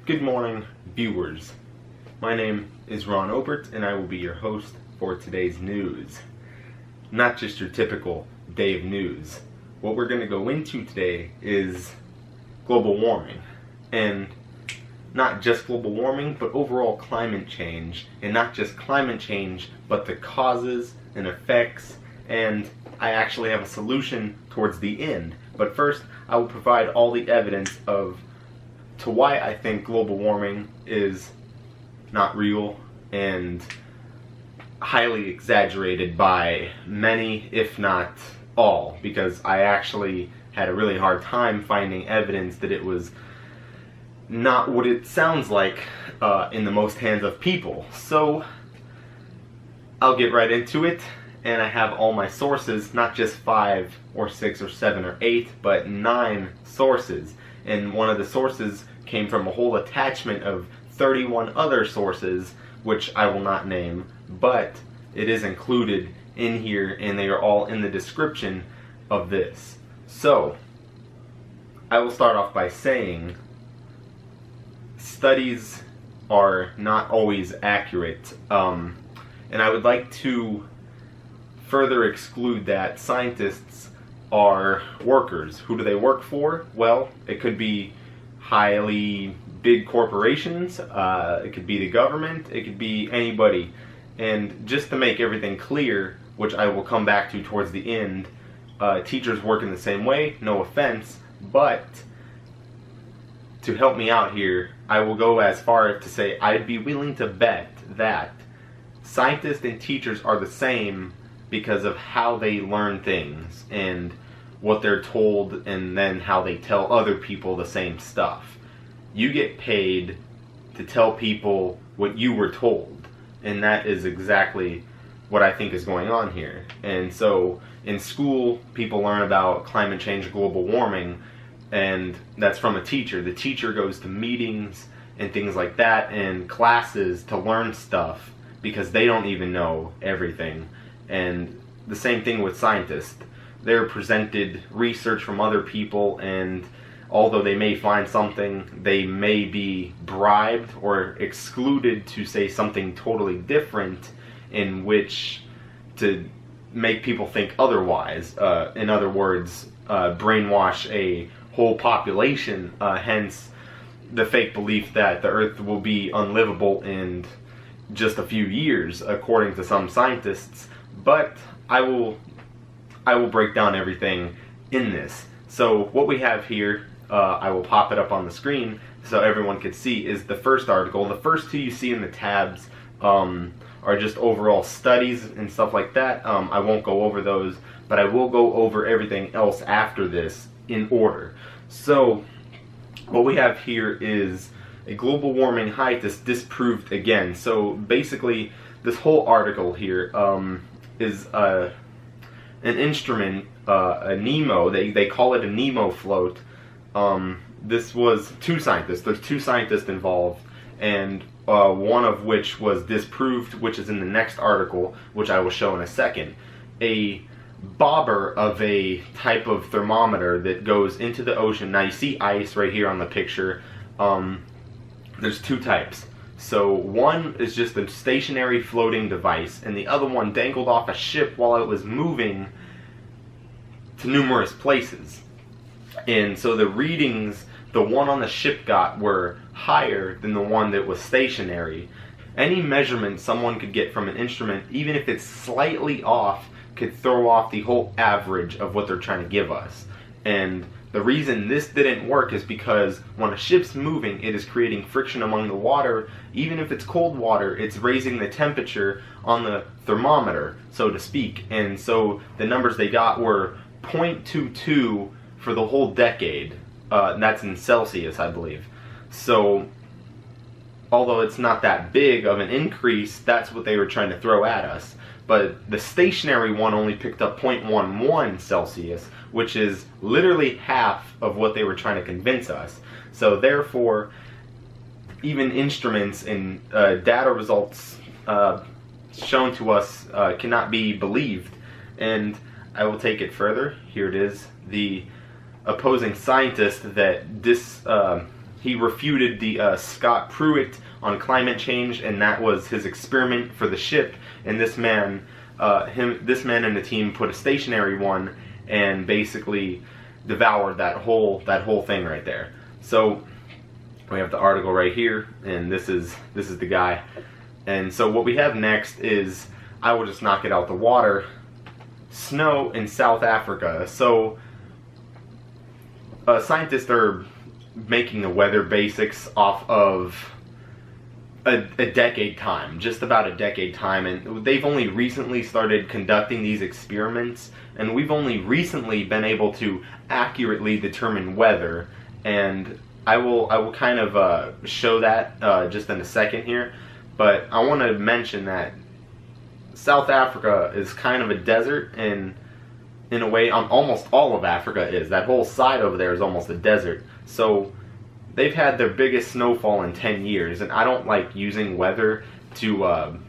Good morning, viewers. My name is Ron Obert, and I will be your host for today's news. Not just your typical day of news. What we're going to go into today is global warming. And not just global warming, but overall climate change. And not just climate change, but the causes and effects. And I actually have a solution towards the end. But first, I will provide all the evidence to why I think global warming is not real and highly exaggerated by many, if not all, because I actually had a really hard time finding evidence that it was not what it sounds like in the most hands of people. So I'll get right into it, and I have all my sources, not just 5 or 6 or 7 or 8, but 9 sources. And one of the sources came from a whole attachment of 31 other sources, which I will not name, but it is included in here, and they are all in the description of this. So, I will start off by saying studies are not always accurate, and I would like to further exclude that scientists are workers. Who do they work for? Well, it could be highly big corporations, it could be the government, it could be anybody. And just to make everything clear, which I will come back to towards the end, teachers work in the same way, no offense, but to help me out here, I will go as far as to say I'd be willing to bet that scientists and teachers are the same because of how they learn things and what they're told, and then how they tell other people the same stuff. You get paid to tell people what you were told, and that is exactly what I think is going on here. And so in school, people learn about climate change, global warming, and that's from a teacher. The teacher goes to meetings and things like that and classes to learn stuff because they don't even know everything. And the same thing with scientists. They're presented research from other people, and although they may find something, they may be bribed or excluded to say something totally different, in which to make people think otherwise. In other words, brainwash a whole population, hence the fake belief that the Earth will be unlivable in just a few years, according to some scientists. But I will break down everything in this. So what we have here, I will pop it up on the screen so everyone can see, is the first article. The first two you see in the tabs are just overall studies and stuff like that. I won't go over those, but I will go over everything else after this in order. So what we have here is a global warming hiatus disproved again. So basically this whole article here is an instrument, a NEMO. They call it a NEMO float. This was 2 scientists. There's 2 scientists involved, and one of which was disproved, which is in the next article, which I will show in a second. A bobber of a type of thermometer that goes into the ocean. Now you see ice right here on the picture. There's 2 types. So one is just a stationary floating device, and the other one dangled off a ship while it was moving to numerous places. And so the readings the one on the ship got were higher than the one that was stationary. Any measurement someone could get from an instrument, even if it's slightly off, could throw off the whole average of what they're trying to give us. And the reason this didn't work is because when a ship's moving, it is creating friction among the water. Even if it's cold water, it's raising the temperature on the thermometer, so to speak. And so the numbers they got were 0.22 for the whole decade. That's in Celsius, I believe. So although it's not that big of an increase, that's what they were trying to throw at us. But the stationary one only picked up 0.11 Celsius, which is literally half of what they were trying to convince us. So therefore, even instruments and data results shown to us cannot be believed. And I will take it further. Here it is. The opposing scientist that he refuted the Scott Pruitt on climate change, and that was his experiment for the ship. And this man and the team put a stationary one and basically devoured that whole thing right there. So we have the article right here, and this is the guy. And so what we have next is, I will just knock it out the water, snow in South Africa. So scientists are making the weather basics off of a decade time, just about a decade time, and they've only recently started conducting these experiments, and we've only recently been able to accurately determine weather. And I will kind of show that just in a second here, but I want to mention that South Africa is kind of a desert, and in a way, almost all of Africa is. That whole side over there is almost a desert. So they've had their biggest snowfall in 10 years, and I don't like using weather to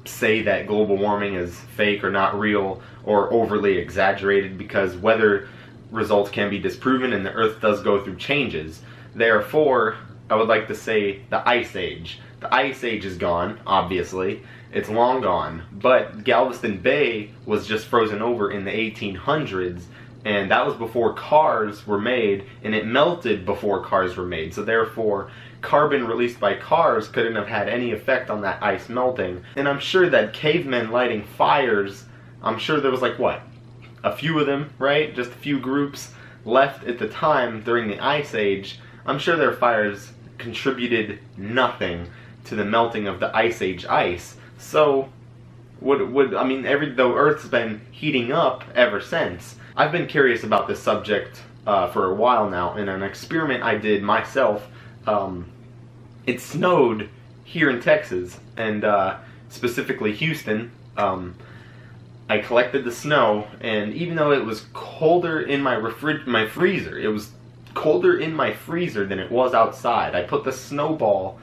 say that global warming is fake or not real or overly exaggerated, because weather results can be disproven and the Earth does go through changes. Therefore, I would like to say the Ice Age. The Ice Age is gone, obviously. It's long gone. But Galveston Bay was just frozen over in the 1800s, and that was before cars were made, and it melted before cars were made. So therefore, carbon released by cars couldn't have had any effect on that ice melting. And I'm sure that cavemen lighting fires, I'm sure there was like, what, a few of them, right? Just a few groups left at the time during the Ice Age. I'm sure their fires contributed nothing to the melting of the Ice Age ice. So, I mean, the Earth's been heating up ever since. I've been curious about this subject for a while now. In an experiment I did myself, it snowed here in Texas, and specifically Houston. I collected the snow, and even though it was colder in my freezer, it was colder in my freezer than it was outside. I put the snowball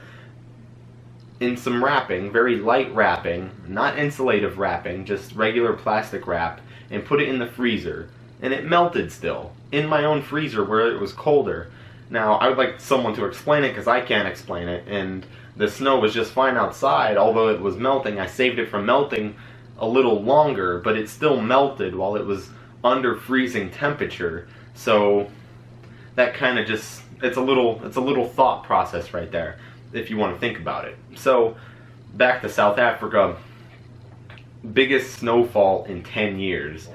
in some wrapping, very light wrapping, not insulative wrapping, just regular plastic wrap, and put it in the freezer. And it melted still, in my own freezer where it was colder. Now, I would like someone to explain it, because I can't explain it, and the snow was just fine outside, although it was melting. I saved it from melting a little longer, but it still melted while it was under freezing temperature. So that kind of just, it's a little thought process right there, if you want to think about it. So back to South Africa, biggest snowfall in 10 years,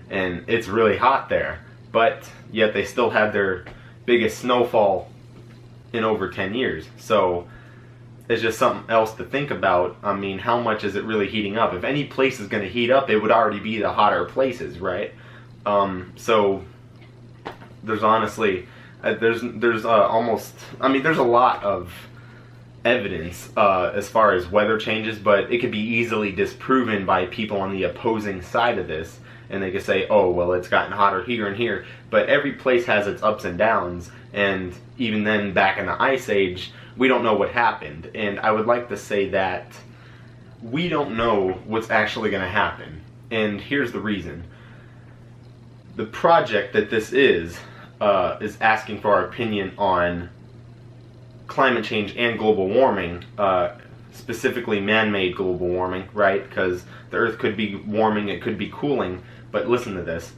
and it's really hot there, but yet they still had their biggest snowfall in over 10 years. So it's just something else to think about. I mean, how much is it really heating up? If any place is going to heat up, it would already be the hotter places, right? So there's honestly, there's almost, I mean, there's a lot of evidence as far as weather changes, but it could be easily disproven by people on the opposing side of this, and they could say, oh, well, it's gotten hotter here and here, but every place has its ups and downs, and even then, back in the Ice Age, we don't know what happened. And I would like to say that we don't know what's actually going to happen, and here's the reason. The project that this is asking for our opinion on climate change and global warming, specifically man-made global warming, right? Because the Earth could be warming, it could be cooling, but listen to this.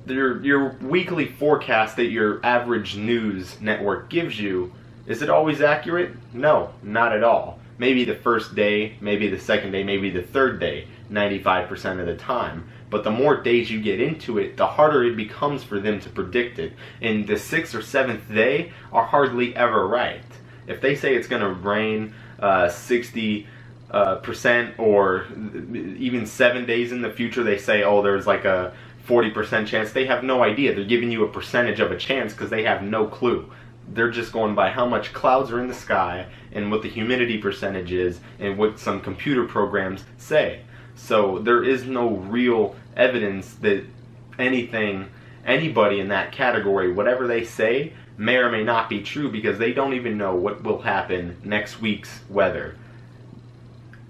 Your weekly forecast that your average news network gives you, is it always accurate? No, not at all. Maybe the first day, maybe the second day, maybe the third day, 95% of the time. But the more days you get into it, the harder it becomes for them to predict it. And the 6th or 7th day are hardly ever right. If they say it's going to rain 60%, or even 7 days in the future they say, oh, there's like a 40% chance, they have no idea. They're giving you a percentage of a chance because they have no clue. They're just going by how much clouds are in the sky and what the humidity percentage is and what some computer programs say. So there is no real evidence that anybody in that category, whatever they say, may or may not be true, because they don't even know what will happen next week's weather.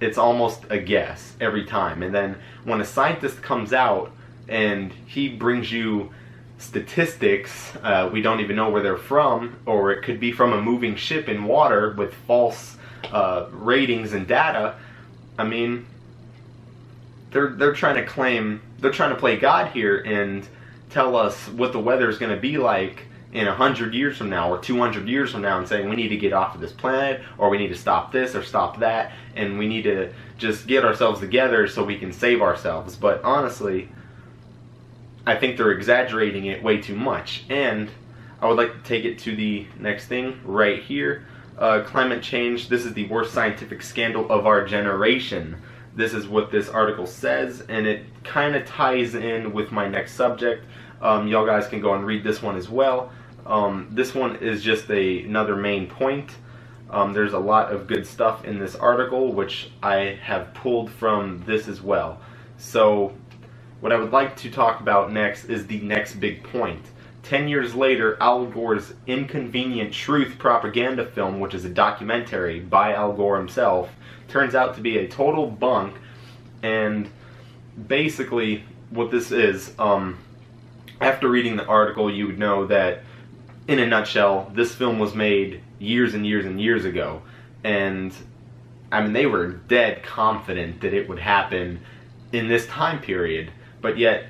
It's almost a guess every time. And then when a scientist comes out and he brings you statistics. We don't even know where they're from, or it could be from a moving ship in water with false ratings and data. I mean, they're trying to claim, they're trying to play God here and tell us what the weather is going to be like in 100 years from now or 200 years from now, and saying we need to get off of this planet, or we need to stop this or stop that, and we need to just get ourselves together so we can save ourselves. But honestly, I think they're exaggerating it way too much. And I would like to take it to the next thing right here. Climate change, this is the worst scientific scandal of our generation. This is what this article says, and it kind of ties in with my next subject. Y'all guys can go and read this one as well. This one is just another main point. There's a lot of good stuff in this article, which I have pulled from this as well. So what I would like to talk about next is the next big point. 10 years later, Al Gore's Inconvenient Truth propaganda film, which is a documentary by Al Gore himself, turns out to be a total bunk. And basically what this is, after reading the article, you would know that, in a nutshell, this film was made years and years and years ago. And, I mean, they were dead confident that it would happen in this time period. But yet,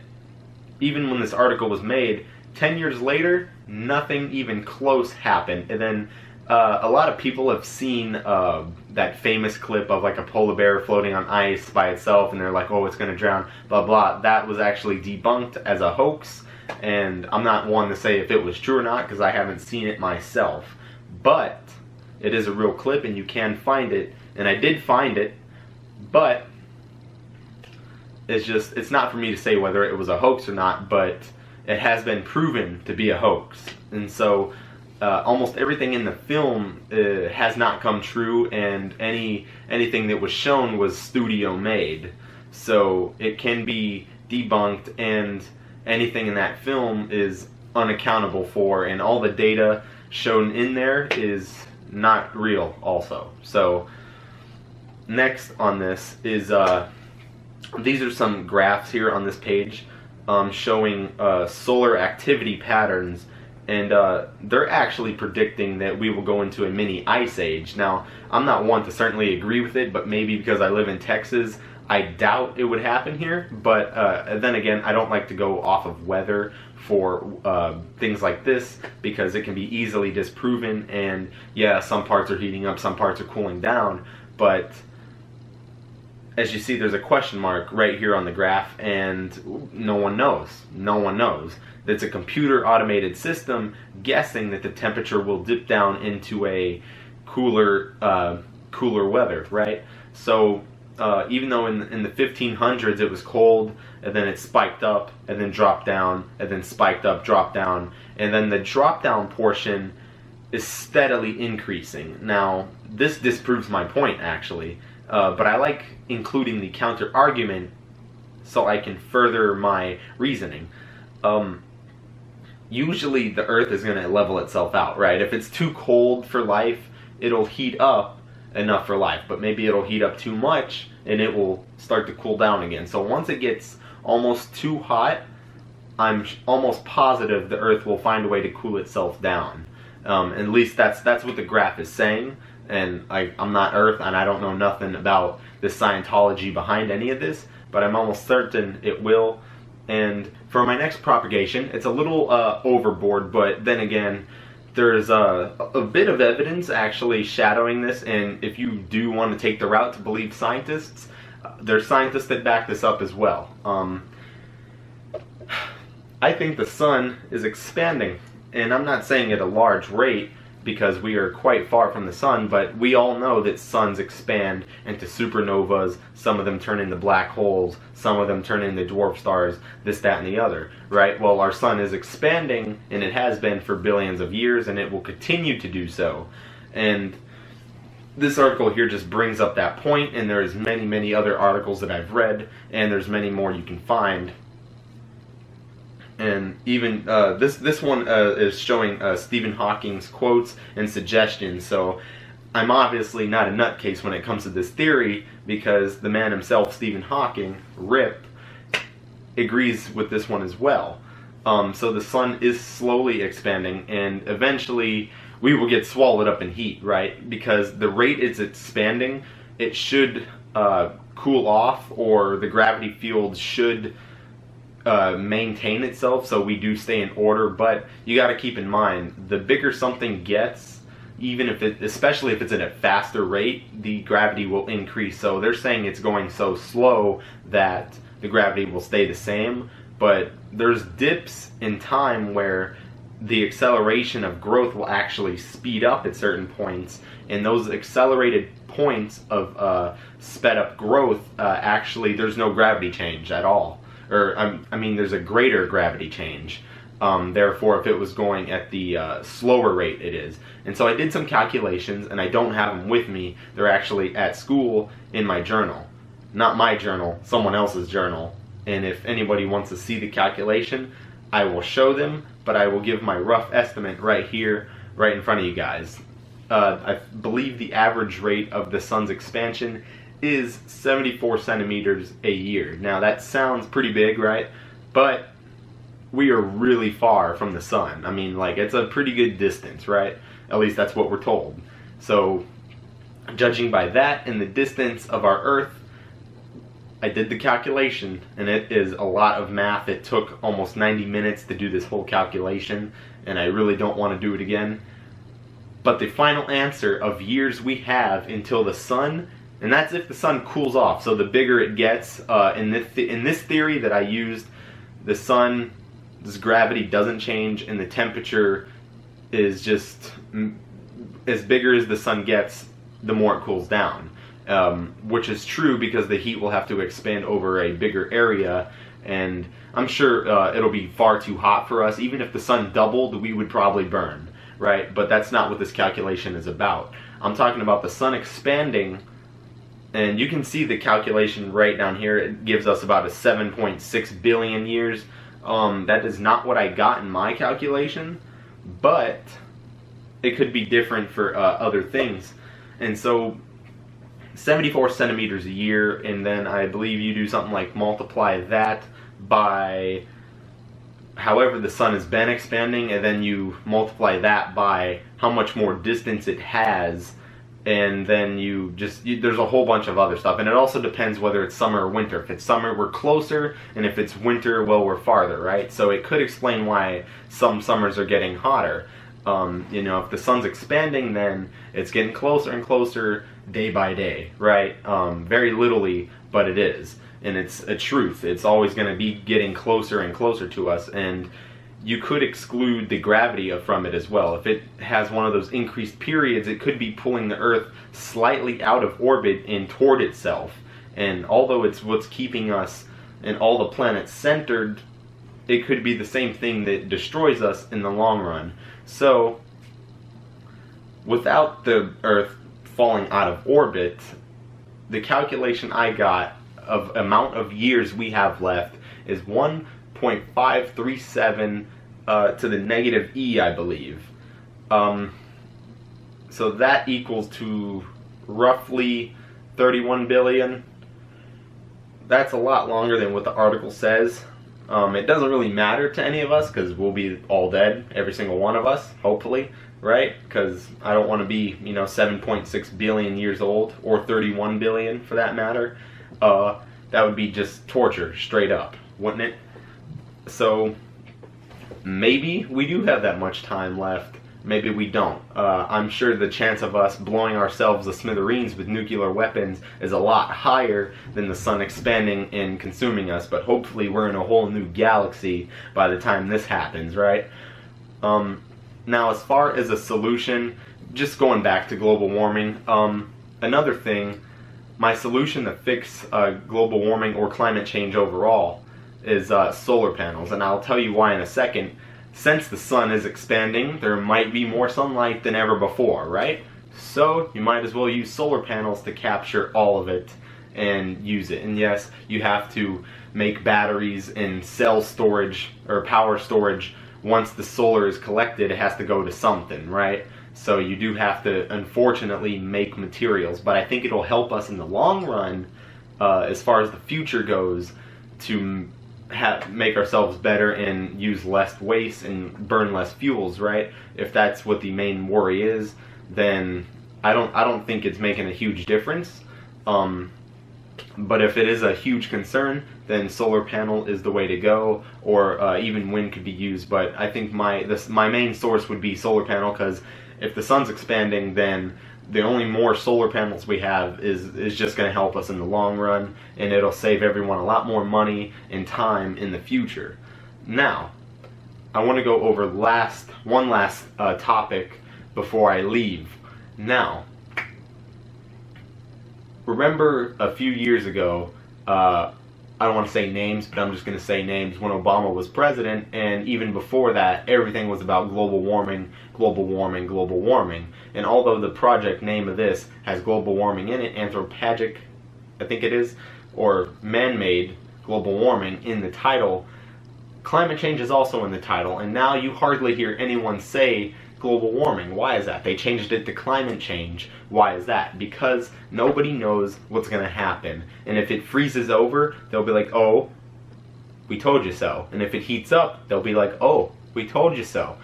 even when this article was made, 10 years later, nothing even close happened. And then a lot of people have seen that famous clip of like a polar bear floating on ice by itself, and they're like, oh, it's going to drown, blah, blah. That was actually debunked as a hoax, and I'm not one to say if it was true or not because I haven't seen it myself. But it is a real clip, and you can find it, and I did find it, but it's not for me to say whether it was a hoax or not, but it has been proven to be a hoax. And so almost everything in the film has not come true, and anything that was shown was studio made. So it can be debunked, and anything in that film is unaccountable for, and all the data shown in there is not real also. So next on this is these are some graphs here on this page showing solar activity patterns, and they're actually predicting that we will go into a mini ice age. Now, I'm not one to certainly agree with it, but maybe because I live in Texas, I doubt it would happen here. But then again, I don't like to go off of weather for things like this, because it can be easily disproven, and yeah, some parts are heating up, some parts are cooling down, but as you see, there's a question mark right here on the graph, and no one knows. No one knows. It's a computer automated system guessing that the temperature will dip down into a cooler weather, right? So even though in the 1500s it was cold, and then it spiked up, and then dropped down, and then spiked up, dropped down, and then the drop down portion is steadily increasing. Now, this disproves my point, actually. But I like including the counter argument so I can further my reasoning. Usually the Earth is going to level itself out, right? If it's too cold for life, it'll heat up enough for life, but maybe it'll heat up too much and it will start to cool down again. So once it gets almost too hot, I'm almost positive the Earth will find a way to cool itself down. At least that's what the graph is saying. And I'm not Earth, and I don't know nothing about the Scientology behind any of this, but I'm almost certain it will. And for my next propagation, it's a little overboard, but then again, there's a bit of evidence actually shadowing this, and if you do want to take the route to believe scientists, there's scientists that back this up as well. I think the sun is expanding, and I'm not saying at a large rate, because we are quite far from the sun, but we all know that suns expand into supernovas. Some of them turn into black holes, some of them turn into dwarf stars, this, that, and the other, right? Well, our sun is expanding, and it has been for billions of years, and it will continue to do so. And this article here just brings up that point, and there's many, many other articles that I've read, and there's many more you can find. And even this one is showing Stephen Hawking's quotes and suggestions. So I'm obviously not a nutcase when it comes to this theory, because the man himself, Stephen Hawking, RIP, agrees with this one as well. So the sun is slowly expanding, and eventually we will get swallowed up in heat, right? Because the rate it's expanding, it should cool off, or the gravity field should maintain itself, so we do stay in order. But you got to keep in mind, the bigger something gets, even if it, especially if it's at a faster rate, the gravity will increase. So they're saying it's going so slow that the gravity will stay the same, but there's dips in time where the acceleration of growth will actually speed up at certain points, and those accelerated points of sped up growth, actually there's no gravity change at all, or I mean there's a greater gravity change. Therefore, if it was going at the slower rate, it is. And so I did some calculations, and I don't have them with me. They're actually at school in my journal. Not my journal, someone else's journal. And if anybody wants to see the calculation, I will show them, but I will give my rough estimate right here, right in front of you guys. I believe the average rate of the sun's expansion is 74 centimeters a year. Now that sounds pretty big, right? But we are really far from the sun. I mean, like, it's a pretty good distance, right? At least that's what we're told. So, judging by that and the distance of our Earth, I did the calculation, and it is a lot of math. It took almost 90 minutes to do this whole calculation, and I really don't want to do it again. But the final answer of years we have until the sun, and that's if the sun cools off. So the bigger it gets, in this theory that I used, the sun's gravity doesn't change, and the temperature is just as bigger as the sun gets, the more it cools down. Which is true because the heat will have to expand over a bigger area, and I'm sure it'll be far too hot for us. Even if the sun doubled, we would probably burn, right? But that's not what this calculation is about. I'm talking about the sun expanding, and you can see the calculation right down here. It gives us about a 7.6 billion years. That is not what I got in my calculation, but it could be different for other things. And so 74 centimeters a year, and then I believe you do something like multiply that by however the sun has been expanding, and then you multiply that by how much more distance it has, and then there's a whole bunch of other stuff. And it also depends whether it's summer or winter. If it's summer, we're closer, and if it's winter, well, we're farther, right? So it could explain why some summers are getting hotter. You know, if the sun's expanding, then it's getting closer and closer day by day, right? Very literally, but it is. And it's a truth. It's always going to be getting closer and closer to us. And you could exclude the gravity from it as well. If it has one of those increased periods, it could be pulling the Earth slightly out of orbit and toward itself. And although it's what's keeping us and all the planets centered, it could be the same thing that destroys us in the long run. So, without the Earth falling out of orbit, the calculation I got of amount of years we have left is 1.537 to the negative e, I believe. So that equals to roughly 31 billion. That's a lot longer than what the article says. It doesn't really matter to any of us because we'll be all dead, every single one of us, hopefully, right? Because I don't want to be, 7.6 billion years old, or 31 billion for that matter. That would be just torture, straight up, wouldn't it? So, maybe we do have that much time left. Maybe we don't. I'm sure the chance of us blowing ourselves to smithereens with nuclear weapons is a lot higher than the sun expanding and consuming us, but hopefully we're in a whole new galaxy by the time this happens, right? Now, as far as a solution, just going back to global warming, another thing, my solution to fix global warming or climate change overall is solar panels, and I'll tell you why in a second. Since the sun is expanding, there might be more sunlight than ever before, right? So you might as well use solar panels to capture all of it and use it. And yes, you have to make batteries and cell storage or power storage. Once the solar is collected, it has to go to something, right? So you do have to, unfortunately, make materials. But I think it'll help us in the long run, as far as the future goes, to make ourselves better and use less waste and burn less fuels, right? If that's what the main worry is, then I don't think it's making a huge difference. But if it is a huge concern, then solar panel is the way to go, or even wind could be used. But I think my main source would be solar panel, because if the sun's expanding, then the only more solar panels we have is just going to help us in the long run, and it'll save everyone a lot more money and time in the future. Now, I want to go over one last topic before I leave. Now, remember a few years ago, I don't want to say names, but I'm just going to say names, when Obama was president, and even before that, everything was about global warming, global warming, global warming. And although the project name of this has global warming in it, anthropogenic, I think it is, or man-made global warming in the title, climate change is also in the title, and now you hardly hear anyone say global warming. Why is that? They changed it to climate change. Why is that? Because nobody knows what's going to happen. And if it freezes over, they'll be like, oh, we told you so. And if it heats up, they'll be like, oh, we told you so.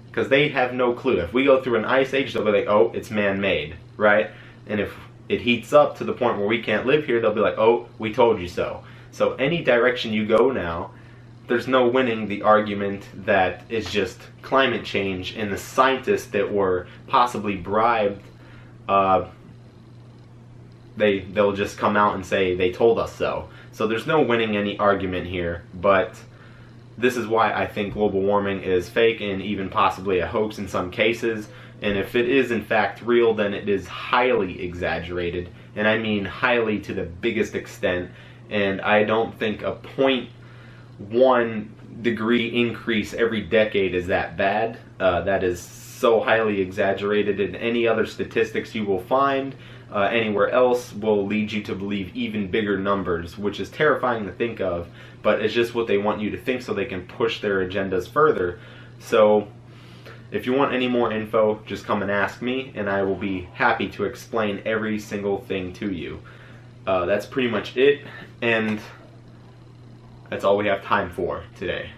Because they have no clue. If we go through an ice age, they'll be like, oh, it's man-made, right? And if it heats up to the point where we can't live here, they'll be like, oh, we told you so. So any direction you go now, there's no winning the argument that it's just climate change, and the scientists that were possibly bribed, they'll just come out and say they told us so. So there's no winning any argument here, but this is why I think global warming is fake and even possibly a hoax in some cases. And if it is in fact real, then it is highly exaggerated, and I mean highly to the biggest extent. And I don't think a 0.1 degree increase every decade is that bad. That is so highly exaggerated, and any other statistics you will find anywhere else will lead you to believe even bigger numbers, which is terrifying to think of, but it's just what they want you to think so they can push their agendas further. So if you want any more info, just come and ask me, and I will be happy to explain every single thing to you. That's pretty much it, and that's all we have time for today.